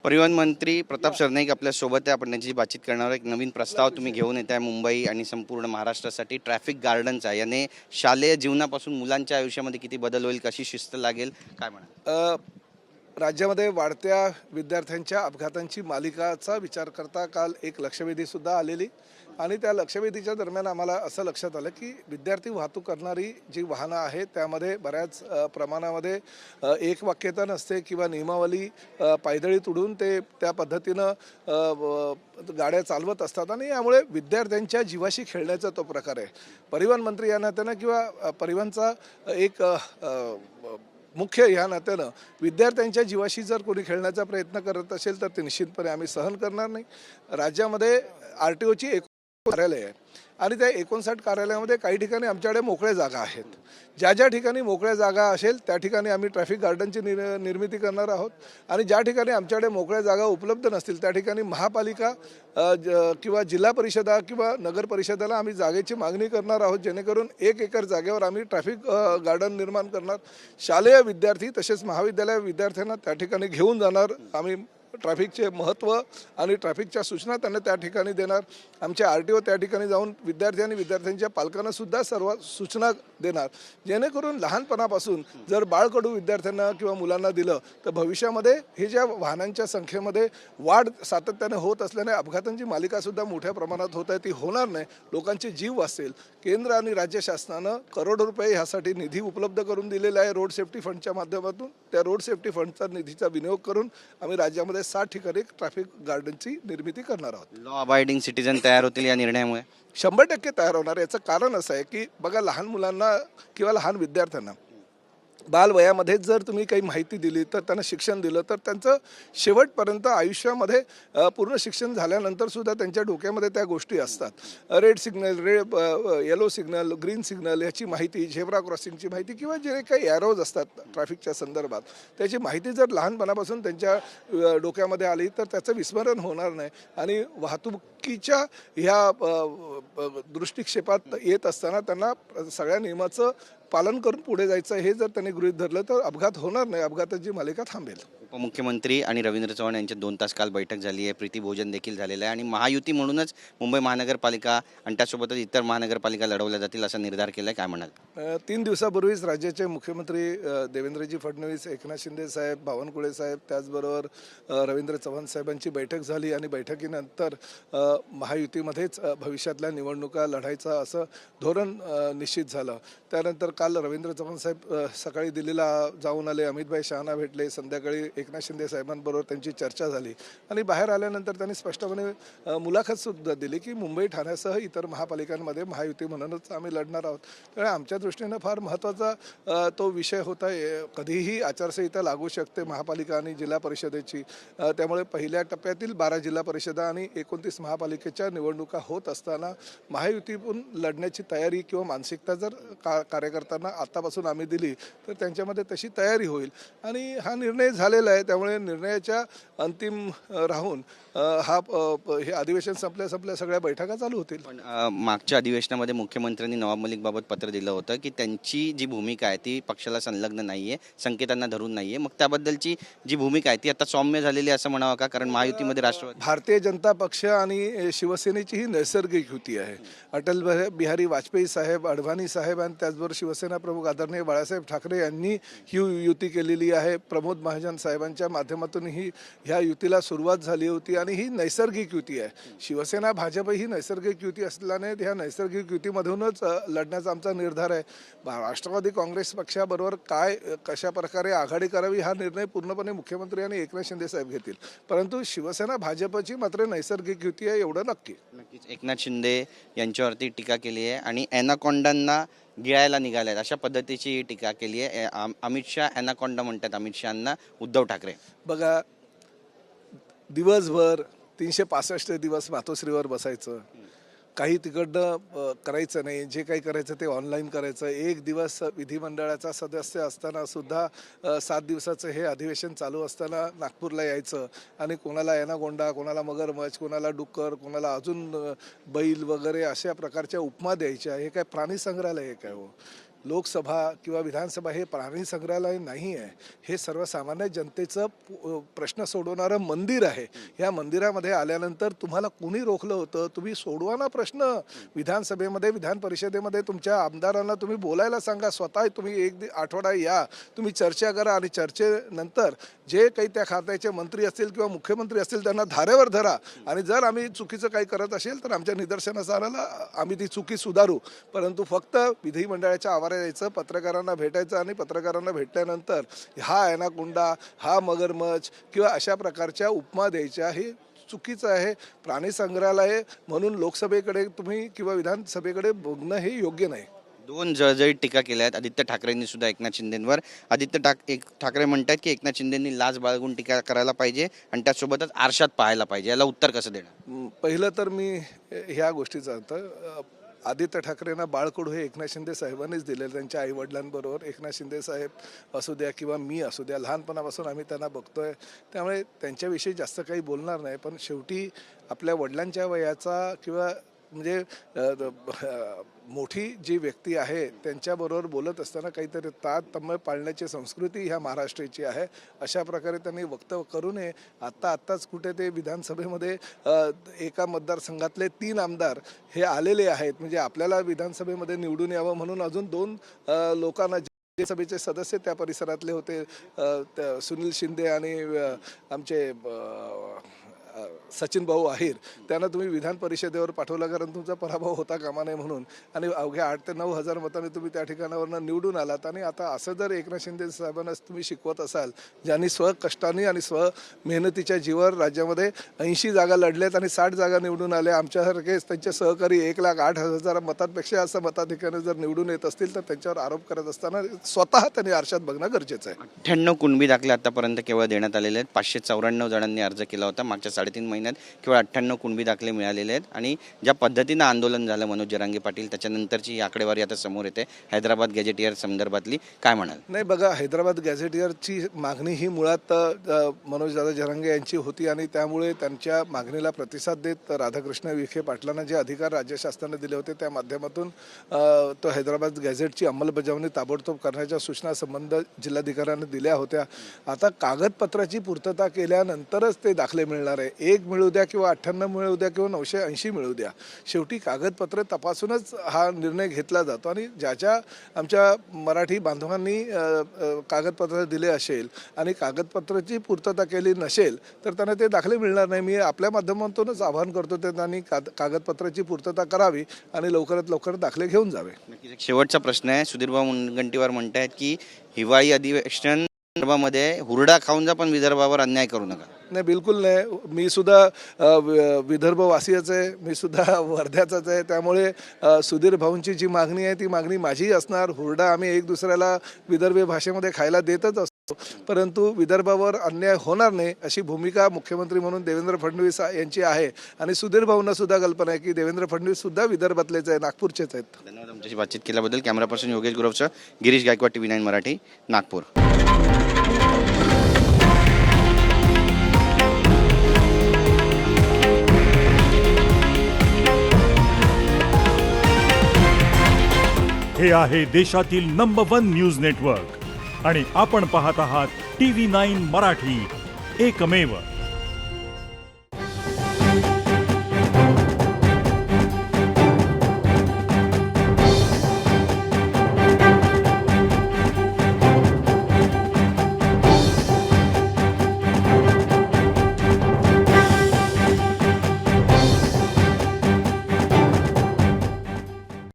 परिवहन मंत्री प्रताप सरनाईक आपल्या सोबत आहे. आपण त्यांची बातचीत करणार. एक नवीन प्रस्ताव तुम्ही घेऊन येत आहे मुंबई आणि संपूर्ण महाराष्ट्रासाठी ट्रॅफिक गार्डनचा. याने शालेय जीवनापासून मुलांच्या आयुष्यामध्ये किती बदल होईल, कशी शिस्त लागेल, काय म्हणा? राज्यामध्ये वाढत्या विद्यार्थ्यांच्या अपघातांची मालिकाचा विचार करता काल एक लक्षवेधीसुद्धा आलेली आणि त्या लक्षवेधीच्या दरम्यान आम्हाला असं लक्षात आलं की विद्यार्थी वाहतूक करणारी जी वाहनं आहेत त्यामध्ये बऱ्याच प्रमाणामध्ये एक वाक्यता नसते किंवा नियमावली पायदळी तुडून ते त्या पद्धतीनं गाड्या चालवत असतात आणि यामुळे विद्यार्थ्यांच्या जीवाशी खेळण्याचा तो प्रकार आहे. परिवहन मंत्री या नात्यानं किंवा परिवहनचा एक मुख्य ह्या नात्यानं विद्यार्थ्यांच्या जीवाशी जर कोणी खेळण्याचा प्रयत्न करत असेल तर ते निश्चितपणे आम्ही सहन करणार नाही. राज्यामध्ये RTOची 59 कार्यालय आहे आणि त्या 59 कार्यालयामध्ये काही ठिकाणी आमच्याकडे मोकळ्या जागा आहेत. ज्या ज्या ठिकाणी मोकळ्या जागा असेल त्या ठिकाणी आम्ही ट्रॅफिक गार्डनची निर्मिती करणार आहोत आणि ज्या ठिकाणी आमच्याकडे मोकळ्या जागा उपलब्ध नसतील त्या ठिकाणी महापालिका किंवा जिल्हा परिषदा किंवा नगर परिषदेला आम्ही जागेची मागणी करणार आहोत, जेणेकरून 1 एकर जागेवर आम्ही ट्रॅफिक गार्डन निर्माण करणार. शालेय विद्यार्थी तसेच महाविद्यालय विद्यार्थ्यांना त्या ठिकाणी घेऊन जाणार. आम्ही ट्रॅफिकचे महत्त्व आणि ट्रॅफिकच्या सूचना त्यांना त्या ठिकाणी देणार. आमचे RTO त्या ठिकाणी जाऊन विद्यार्थी आणि विद्यार्थ्यांच्या पालकांनासुद्धा सर्व सूचना देणार, जेणेकरून लहानपणापासून जर बाळकडू विद्यार्थ्यांना किंवा मुलांना दिलं तर भविष्यामध्ये हे ज्या वाहनांच्या संख्येमध्ये वाढ सातत्याने होत असल्याने अपघातांची मालिकासुद्धा मोठ्या प्रमाणात होत आहे ती होणार नाही. लोकांचे जीव वाचतील. केंद्र आणि राज्य शासनानं करोडो रुपये ह्यासाठी निधी उपलब्ध करून दिलेला आहे रोड सेफ्टी फंडच्या माध्यमातून. त्या रोड सेफ्टी फंडचा निधीचा विनियोग करून आम्ही राज्यामध्ये 60 ठिकाणी ट्रॅफिक गार्डनची निर्मिती करणार आहोत. लॉ अबायडिंग सिटीजन तयार होतील या निर्णयामुळे? 100% तयार होणार. याचं कारण असं आहे की बघा, लहान मुलांना किंवा लहान विद्यार्थ्यांना बालवयामध्ये जर तुम्ही काही माहिती दिली तर त्यांना शिक्षण दिलं तर त्यांचं शेवटपर्यंत आयुष्यामध्ये पूर्ण शिक्षण झाल्यानंतरसुद्धा त्यांच्या डोक्यामध्ये त्या गोष्टी असतात. Red signal, yellow signal, green signal याची माहिती, झेब्रा क्रॉसिंगची माहिती किंवा जे काही ॲरोज असतात ट्रॅफिकच्या संदर्भात त्याची माहिती जर लहानपणापासून त्यांच्या डोक्यामध्ये आली तर त्याचं विस्मरण होणार नाही आणि वाहतुकीच्या ह्या दृष्टिक्षेपात येत असताना त्यांना सगळ्या नियमाचं पालन करून पुढे जायचं हे जर त्यांनी गृहीत धरलं तर अपघात होणार नाही, अपघाताची मालिका थांबेल. उपमुख्यमंत्री आणि रवींद्र चव्हाण यांच्या 2 तास काल बैठक झाली आहे. प्रीतिभोजन देखील झालेलं आहे आणि महायुती म्हणूनच मुंबई महानगरपालिका आणि त्यासोबतच इतर महानगरपालिका लढवल्या जातील असा निर्धार केला आहे. काय म्हणाल? 3 दिवसापूर्वीच राज्याचे मुख्यमंत्री देवेंद्रजी फडणवीस, एकनाथ शिंदे साहेब, बावनकुळे साहेब त्याचबरोबर रवींद्र चव्हाण साहेबांची बैठक झाली आणि बैठकीनंतर महायुतीमध्येच भविष्यातल्या निवडणुका लढायचं असं धोरण निश्चित झालं. त्यानंतर काल रवींद्र चव्हाण साहेब सकाळी दिल्लीला जाऊन आले, अमितभाई शहाना भेटले, संध्याकाळी एकनाथ शिंदे साहेबांबरोबर त्यांची चर्चा झाली आणि बाहेर आल्यानंतर त्यांनी स्पष्टपणे मुलाखतसुद्धा दिली की मुंबई ठाण्यासह इतर महापालिकांमध्ये महायुती म्हणूनच आम्ही लढणार आहोत. त्यामुळे आमच्या दृष्टीनं फार महत्त्वाचा तो विषय होता. कधीही आचारसंहिता लागू शकते महापालिका आणि जिल्हा परिषदेची. त्यामुळे पहिल्या टप्प्यातील 12 जिल्हा परिषदा आणि 29 महापालिकेच्या निवडणुका होत असताना महायुतीतून लढण्याची तयारी किंवा मानसिकता जर कार्यकर्त्यांना आत्तापासून आम्ही दिली तर त्यांच्यामध्ये तशी तयारी होईल आणि हा निर्णय झालेला आहे. त्यामुळे निर्णयाच्या अंतिम राहून हे अधिवेशन संपल्या सगळ्या बैठका चालू होतील. पण मागच्या अधिवेशनामध्ये मुख्यमंत्र्यांनी नवाब मलिक बाबत पत्र दिलं होतं की त्यांची जी भूमिका आहे ती पक्षाला संलग्न नाही आहे, संकेतांना धरून नाही आहे. मग त्याबद्दलची जी भूमिका आहे ती आता सौम्य झालेली असं म्हणावं का? कारण महायुतीमध्ये राष्ट्रवादी, भारतीय जनता पक्ष आणि शिवसेनेची ही नैसर्गिक युती आहे. अटल बिहारी वाजपेयी साहेब, अडवाणी साहेब आणि त्याचबरोबर शिवसेना प्रमुख आदरणीय बाळासाहेब ठाकरे यांनी ही युती केलेली आहे. प्रमोद महाजन साहेबांच्या माध्यमातून ह्या युतीला सुरुवात झाली होती आणि ही नैसर्गिक युती आहे. शिवसेना भाजप ही नैसर्गिक युती असल्याने ह्या नैसर्गिक युतीमधूनच लढण्याचा आमचा निर्धार आहे. राष्ट्रवादी काँग्रेस पक्षाबरोबर कशा प्रकारे आघाडी करावी हा निर्णय पूर्णपणे मुख्यमंत्री आणि एकनाथ शिंदे साहेब घेतील, परंतु शिवसेना भाजपची मात्र नैसर्गिक युती आहे एवढं नक्की. नक्कीच एकनाथ शिंदे यांच्यावरती टीका केली आहे आणि ॲनाकोंडांना गिळायला निघाल्यात अशा पद्धतीची टीका केली आहे. अमित शाह ॲनाकोंडा म्हणतात अमित शहांना, उद्धव ठाकरे. बघा, दिवसभर 365 दिवस मातोश्रीवर बसायचं, काही तिकडनं करायचं नाही, जे काही करायचं ते ऑनलाईन करायचं. एक दिवस विधिमंडळाचा सदस्य असताना सुद्धा 7 दिवसाचं हे अधिवेशन चालू असताना नागपूरला यायचं आणि कोणाला ॲनाकोंडा, कोणाला मगरमच्छ, कोणाला डुक्कर, कोणाला अजून बैल वगैरे अशा प्रकारच्या उपमा द्यायच्या. हे काय प्राणी संग्रहालय आहे काय हो? लोकसभा किंवा विधानसभा हे प्राणी संग्रहालय नाही आहे, हे सर्वसामान्य जनतेचं प्रश्न सोडवणारं मंदिर आहे. या मंदिरामध्ये आल्यानंतर तुम्हाला कोणी रोखलं होतं? तुम्ही सोडवा ना प्रश्न. विधानसभेमध्ये विधान परिषदेमध्ये तुमच्या आमदारांना तुम्ही बोलायला सांगा. स्वतः तुम्ही एक आठवडा या, तुम्ही चर्चा करा आणि चर्चेनंतर जे काही त्या खात्याचे मंत्री असतील किंवा मुख्यमंत्री असतील त्यांना धारेवर धरा. आणि जर आम्ही चुकीचं काही करत असेल तर आमच्या निदर्शनास आणायला आम्ही ती चुकी सुधारू. परंतु फक्त विधिमंडळाच्या आवारात यायचं, पत्रकारांना भेटायचं आणि पत्रकारांना भेटल्यानंतर हा ॲनाकोंडा, हा मगरमच्छ किंवा अशा प्रकारच्या उपमा द्यायच्या हे चुकीचं आहे. प्राणी संग्रहालय म्हणून लोकसभेकडे तुम्ही किंवा विधानसभेकडे बघणं हे योग्य नाही. दोन जळजळीत टीका केल्या आहेत आदित्य ठाकरेंनी सुद्धा एकनाथ शिंदेंवर. ठाकरे म्हणतात की एकनाथ शिंदेंनी लाज बाळगून टीका करायला पाहिजे आणि त्यासोबतच आरशात पाहायला पाहिजे. याला उत्तर कसं देणार? पहिलं तर मी ह्या गोष्टीचं अर्थ आदित्य ठाकरेंना बाळकडू हे एकनाथ शिंदे साहेबांनीच दिलेलं. त्यांच्या आईवडिलांबरोबर एकनाथ शिंदे साहेब असू द्या किंवा मी असू द्या, लहानपणापासून आम्ही त्यांना बघतोय. त्यामुळे त्यांच्याविषयी जास्त काही बोलणार नाही. पण शेवटी आपल्या वडिलांच्या वयाचा किंवा म्हणजे मोठी जी व्यक्ती आहे त्यांच्याबरोबर बोलत असताना काहीतरी तारतम्य पाळण्याची संस्कृती ह्या महाराष्ट्राची आहे. अशा प्रकारे त्यांनी वक्तव्य करू नये. आत्ताच कुठे ते विधानसभेमध्ये एका मतदारसंघातले 3 आमदार हे आलेले आहेत. म्हणजे आपल्याला विधानसभेमध्ये निवडून यावं म्हणून अजून 2 लोकांना सभेचे सदस्य त्या परिसरातले होते, सुनील शिंदे आणि आमचे सचिन भाऊ अहिर, त्यांना तुम्ही विधान परिषदेवर पाठवला कारण तुमचा पराभव होता कामा नये म्हणून. आणि अवघ्या 8 ते 9 हजार मतांनी तुम्ही त्या ठिकाणावरनं निवडून आलात. आणि आता असं जर एकनाथ शिंदे साहेबांना तुम्ही शिकवत असाल, ज्यांनी स्वकष्टाने आणि मेहनतीच्या जीवावर राज्यामध्ये 80 जागा लढल्यात आणि 60 जागा निवडून आल्या, आमच्यासारखेच त्यांचे सहकारी 1,08,000 मतांपेक्षा असं मताधिकाऱ्याने जर निवडून येत असतील तर त्यांच्यावर आरोप करत असताना स्वतः त्यांनी आरशात बघणं गरजेचं आहे. 98 कुणबी दाखले आतापर्यंत केवळ देण्यात आलेले आहेत. 594 जणांनी अर्ज केला होता. मागच्या 3.5 महिन्यात केवळ 98 कुणबी दाखले मिळालेले आहेत. आणि ज्या पद्धतीनं आंदोलन झालं मनोज जरांगे पाटील, त्याच्यानंतरची ही आकडेवारी आता समोर येते. हैदराबाद गॅझेटियर संदर्भातली काय म्हणाल? नाही बघा, हैदराबाद गॅझेटियरची मागणी ही मुळात मनोज दादा जरांगे यांची होती आणि त्यामुळे त्यांच्या मागणीला प्रतिसाद देत राधाकृष्ण विखे पाटलांना जे अधिकार राज्य शासनाने दिले होते त्या माध्यमातून तो हैदराबाद गॅझेटची अंमलबजावणी ताबडतोब करण्याच्या सूचना संबंध जिल्हाधिकाऱ्यांनी दिल्या होत्या. आता कागदपत्राची पूर्तता केल्यानंतरच ते दाखले मिळणार आहे. 1 मिळू द्या किंवा 98 मिळू द्या किंवा 980 मिळू द्या, शेवटी कागदपत्र तपासूनच हा निर्णय घेतला जातो. आणि ज्याच्या आमच्या मराठी बांधवांनी कागदपत्र दिले असेल आणि कागदपत्राची पूर्तता केली नसेल तर त्यांना ते दाखले मिळणार नाही. मी आपल्या माध्यमातूनच आवाहन करतो ते त्यांनी कागदपत्राची पूर्तता करावी आणि लवकरात लवकर दाखले घेऊन जावे. नक्कीच. एक शेवटचा प्रश्न आहे. सुधीरभाऊ मुनगंटीवार म्हणतायत की हिवाळी अधिवेशन विदर्भामध्ये हुरडा खाऊन जा पण विदर्भावर अन्याय करू नका. नाही, बिलकुल नाही. मी सुद्धा विदर्भवासीच आहे, मी सुद्धा वर्ध्याचाच आहे. त्यामुळे सुधीर भाऊंची जी मागणी आहे ती मागणी माझीही असणार. हुरडा आम्ही एक दुसऱ्याला विदर्भी भाषेमध्ये खायला देतच असतो, परंतु विदर्भावर अन्याय होणार नाही अशी भूमिका मुख्यमंत्री म्हणून देवेंद्र फडणवीस यांची आहे. आणि सुधीर भाऊंना सुद्धा कल्पना आहे की देवेंद्र फडणवीस सुद्धा विदर्भातलेच आहे, नागपूरचेच आहेत. धन्यवाद आमच्याशी बातचीत केल्याबद्दल. कॅमेरा पर्सन योगेश गुरवसह गिरीश गायकवाड, TV9 मराठी, नागपूर. हे आहे देशातील नंबर 1 न्यूज नेटवर्क आणि आपण पाहत आहात TV9 मराठी, एकमेव.